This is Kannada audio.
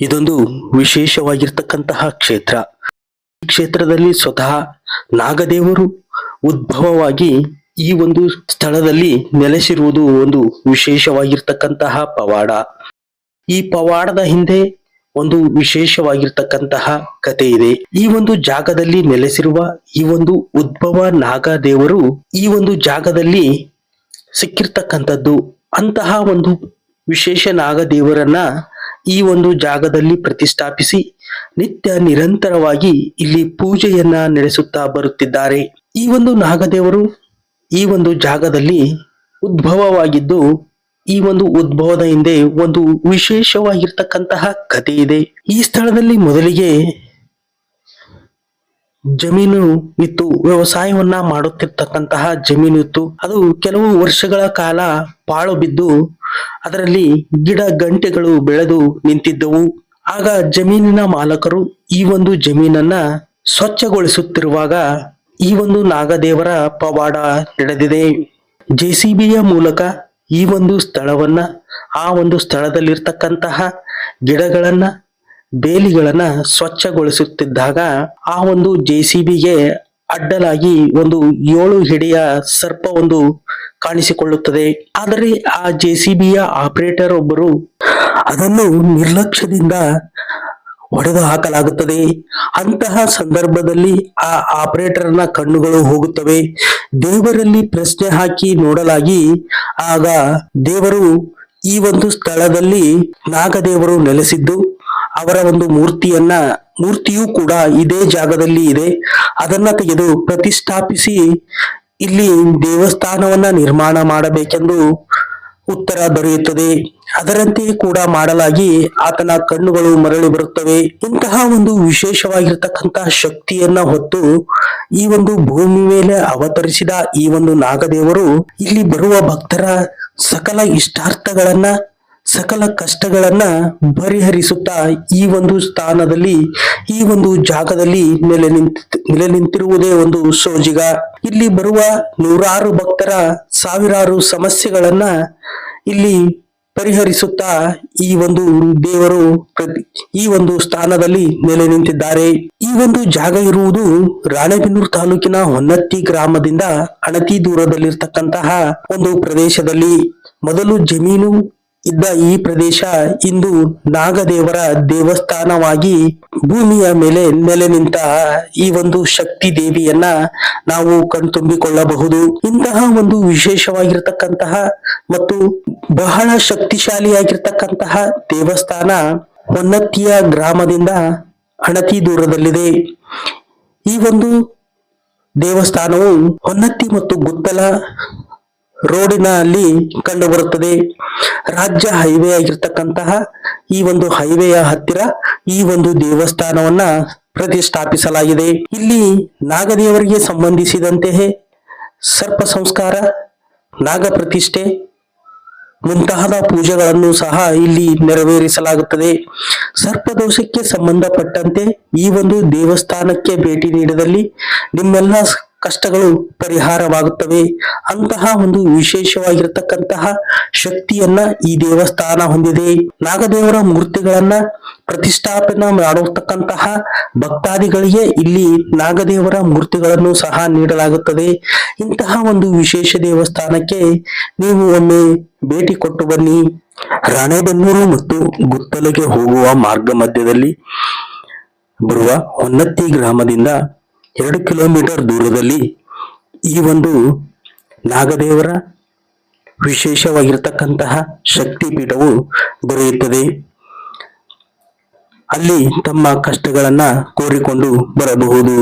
ಇದೊಂದು ವಿಶೇಷವಾಗಿರ್ತಕ್ಕಂತಹ ಕ್ಷೇತ್ರ. ಈ ಕ್ಷೇತ್ರದಲ್ಲಿ ಸ್ವತಃ ನಾಗದೇವರು ಉದ್ಭವವಾಗಿ ಈ ಒಂದು ಸ್ಥಳದಲ್ಲಿ ನೆಲೆಸಿರುವುದು ಒಂದು ವಿಶೇಷವಾಗಿರ್ತಕ್ಕಂತಹ ಪವಾಡ. ಈ ಪವಾಡದ ಹಿಂದೆ ಒಂದು ವಿಶೇಷವಾಗಿರ್ತಕ್ಕಂತಹ ಕಥೆ ಇದೆ. ಈ ಒಂದು ಜಾಗದಲ್ಲಿ ನೆಲೆಸಿರುವ ಈ ಒಂದು ಉದ್ಭವ ನಾಗದೇವರು ಈ ಒಂದು ಜಾಗದಲ್ಲಿ ಸಿಕ್ಕಿರ್ತಕ್ಕಂಥದ್ದು. ಅಂತಹ ಒಂದು ವಿಶೇಷ ನಾಗದೇವರನ್ನ ಈ ಒಂದು ಜಾಗದಲ್ಲಿ ಪ್ರತಿಷ್ಠಾಪಿಸಿ ನಿತ್ಯ ನಿರಂತರವಾಗಿ ಇಲ್ಲಿ ಪೂಜೆಯನ್ನ ನಡೆಸುತ್ತಾ ಬರುತ್ತಿದ್ದಾರೆ. ಈ ಒಂದು ನಾಗದೇವರು ಈ ಒಂದು ಜಾಗದಲ್ಲಿ ಉದ್ಭವವಾಗಿದ್ದು ಈ ಒಂದು ಉದ್ಭವದ ಹಿಂದೆ ಒಂದು ವಿಶೇಷವಾಗಿರ್ತಕ್ಕಂತಹ ಕಥೆ ಇದೆ. ಈ ಸ್ಥಳದಲ್ಲಿ ಮೊದಲಿಗೆ ಜಮೀನು ಇತ್ತು, ವ್ಯವಸಾಯವನ್ನ ಮಾಡುತ್ತಿರ್ತಕ್ಕಂತಹ ಜಮೀನು ಇತ್ತು. ಅದು ಕೆಲವು ವರ್ಷಗಳ ಕಾಲ ಪಾಳು ಬಿದ್ದು ಅದರಲ್ಲಿ ಗಿಡ ಗಂಟೆಗಳು ಬೆಳೆದು ನಿಂತಿದ್ದವು. ಆಗ ಜಮೀನಿನ ಮಾಲಕರು ಈ ಒಂದು ಜಮೀನನ್ನ ಸ್ವಚ್ಛಗೊಳಿಸುತ್ತಿರುವಾಗ ಈ ಒಂದು ನಾಗದೇವರ ಪವಾಡ ನಡೆದಿದೆ. JCBಯ ಮೂಲಕ ಈ ಒಂದು ಸ್ಥಳವನ್ನ, ಆ ಒಂದು ಸ್ಥಳದಲ್ಲಿರ್ತಕ್ಕಂತಹ ಗಿಡಗಳನ್ನ, ಬೇಲಿಗಳನ್ನ ಸ್ವಚ್ಛಗೊಳಿಸುತ್ತಿದ್ದಾಗ ಆ ಒಂದು JCBಗೆ ಅಡ್ಡಲಾಗಿ ಒಂದು 7 ಹೆಡೆಯ ಸರ್ಪ ಒಂದು ಕಾಣಿಸಿಕೊಳ್ಳುತ್ತದೆ. ಆದರೆ ಆ JCBಯ ಆಪರೇಟರ್ ಒಬ್ಬರು ಅದನ್ನು ನಿರ್ಲಕ್ಷ್ಯದಿಂದ ಹೊಡೆದು ಹಾಕಲಾಗುತ್ತದೆ. ಅಂತಹ ಸಂದರ್ಭದಲ್ಲಿ ಆ ಆಪರೇಟರ್ನ ಕಣ್ಣುಗಳು ಹೋಗುತ್ತವೆ. ದೇವರಲ್ಲಿ ಪ್ರಶ್ನೆ ಹಾಕಿ ನೋಡಲಾಗಿ ಆಗ ದೇವರು ಈ ಒಂದು ಸ್ಥಳದಲ್ಲಿ ನಾಗದೇವರು ನೆಲೆಸಿದ್ದು ಅವರ ಒಂದು ಮೂರ್ತಿಯೂ ಕೂಡ ಇದೇ ಜಾಗದಲ್ಲಿ ಇದೆ. ಅದನ್ನ ತೆಗೆದು ಪ್ರತಿಷ್ಠಾಪಿಸಿ ಇಲ್ಲಿ ದೇವಸ್ಥಾನವನ್ನ ನಿರ್ಮಾಣ ಮಾಡಬೇಕೆಂದು ಉತ್ತರ ದೊರೆಯುತ್ತದೆ. ಅದರಂತೆಯೇ ಕೂಡ ಮಾಡಲಾಗಿ ಆತನ ಕಣ್ಣುಗಳು ಮರಳಿ ಬರುತ್ತವೆ. ಇಂತಹ ಒಂದು ವಿಶೇಷವಾಗಿರ್ತಕ್ಕಂತಹ ಶಕ್ತಿಯನ್ನ ಹೊತ್ತು ಈ ಒಂದು ಭೂಮಿ ಮೇಲೆ ಅವತರಿಸಿದ ಈ ಒಂದು ನಾಗದೇವರು ಇಲ್ಲಿ ಬರುವ ಭಕ್ತರ ಸಕಲ ಇಷ್ಟಾರ್ಥಗಳನ್ನ, ಸಕಲ ಕಷ್ಟಗಳನ್ನ ಪರಿಹರಿಸುತ್ತಾ ಈ ಒಂದು ಸ್ಥಾನದಲ್ಲಿ, ಈ ಒಂದು ಜಾಗದಲ್ಲಿ ನೆಲೆ ನಿಂತಿರುವುದೇ ಒಂದು ಸೋಜಿಗ. ಇಲ್ಲಿ ಬರುವ ನೂರಾರು ಭಕ್ತರ ಸಾವಿರಾರು ಸಮಸ್ಯೆಗಳನ್ನ ಇಲ್ಲಿ ಪರಿಹರಿಸುತ್ತಾ ಈ ಒಂದು ದೇವರು ಈ ಒಂದು ಸ್ಥಾನದಲ್ಲಿ ನೆಲೆ ನಿಂತಿದ್ದಾರೆ. ಈ ಒಂದು ಜಾಗ ಇರುವುದು ರಾಣೆಬೆನ್ನೂರು ತಾಲೂಕಿನ ಹೊನ್ನತ್ತಿ ಗ್ರಾಮದಿಂದ ಅಣತಿ ದೂರದಲ್ಲಿರ್ತಕ್ಕಂತಹ ಒಂದು ಪ್ರದೇಶದಲ್ಲಿ. ಮೊದಲು ಜಮೀನು ಇದ್ದ ಈ ಪ್ರದೇಶ ಇಂದು ನಾಗದೇವರ ದೇವಸ್ಥಾನವಾಗಿ ಭೂಮಿಯ ಮೇಲೆ ನೆಲೆ ನಿಂತ ಈ ಒಂದು ಶಕ್ತಿ ದೇವಿಯನ್ನ ನಾವು ಕಣ್ತುಂಬಿಕೊಳ್ಳಬಹುದು. ಇಂತಹ ಒಂದು ವಿಶೇಷವಾಗಿರ್ತಕ್ಕಂತಹ ಮತ್ತು ಬಹಳ ಶಕ್ತಿಶಾಲಿಯಾಗಿರ್ತಕ್ಕಂತಹ ದೇವಸ್ಥಾನ ಹೊನ್ನತ್ತಿಯ ಗ್ರಾಮದಿಂದ ಅಣತಿ ದೂರದಲ್ಲಿದೆ. ಈ ಒಂದು ದೇವಸ್ಥಾನವು ಹೊನ್ನತ್ತಿ ಮತ್ತು ಗುತ್ತಲ ರೋಡಿನಲ್ಲಿ ಕಂಡು ಬರುತ್ತದೆ. ರಾಜ್ಯ ಹೈವೇ ಆಗಿರ್ತಕ್ಕಂತಹ ಈ ಒಂದು ಹೈವೇಯ ಹತ್ತಿರ ಈ ಒಂದು ದೇವಸ್ಥಾನವನ್ನ ಪ್ರತಿಷ್ಠಾಪಿಸಲಾಗಿದೆ. ಇಲ್ಲಿ ನಾಗದೇವರಿಗೆ ಸಂಬಂಧಿಸಿದಂತೆಯೇ ಸರ್ಪ ಸಂಸ್ಕಾರ, ನಾಗ ಪ್ರತಿಷ್ಠೆ ಮುಂತಾದ ಪೂಜೆಗಳನ್ನು ಸಹ ಇಲ್ಲಿ ನೆರವೇರಿಸಲಾಗುತ್ತದೆ. ಸರ್ಪದೋಷಕ್ಕೆ ಸಂಬಂಧಪಟ್ಟಂತೆ ಈ ಒಂದು ದೇವಸ್ಥಾನಕ್ಕೆ ಭೇಟಿ ನೀಡಿದಲ್ಲಿ ನಿಮ್ಮೆಲ್ಲ ಕಷ್ಟಗಳು ಪರಿಹಾರವಾಗುತ್ತವೆ. ಅಂತಹ ಒಂದು ವಿಶೇಷವಾಗಿರತಕ್ಕಂತಹ ಶಕ್ತಿಯನ್ನ ಈ ದೇವಸ್ಥಾನ ಹೊಂದಿದೆ. ನಾಗದೇವರ ಮೂರ್ತಿಗಳನ್ನ ಪ್ರತಿಷ್ಠಾಪನೆ ಮಾಡತಕ್ಕಂತಹ ಭಕ್ತಾದಿಗಳಿಗೆ ಇಲ್ಲಿ ನಾಗದೇವರ ಮೂರ್ತಿಗಳನ್ನು ಸಹ ನೀಡಲಾಗುತ್ತದೆ. ಇಂತಹ ಒಂದು ವಿಶೇಷ ದೇವಸ್ಥಾನಕ್ಕೆ ನೀವು ಒಮ್ಮೆ ಭೇಟಿ ಕೊಟ್ಟು ಬನ್ನಿ. ರಾಣೆಬೆನ್ನೂರು ಮತ್ತು ಗುತ್ತಲೆಗೆ ಹೋಗುವ ಮಾರ್ಗ ಮಧ್ಯದಲ್ಲಿ ಬರುವ ಹೊನ್ನತ್ತಿ ಗ್ರಾಮದಿಂದ 2 ಕಿಲೋಮೀಟರ್ ದೂರದಲ್ಲಿ ಈ ಒಂದು ನಾಗದೇವರ ವಿಶೇಷವಾಗಿರ್ತಕ್ಕಂತಹ ಶಕ್ತಿ ಪೀಠವು ದೊರೆಯುತ್ತದೆ. ಅಲ್ಲಿ ತಮ್ಮ ಕಷ್ಟಗಳನ್ನ ಕೋರಿಕೊಂಡು ಬರಬಹುದು.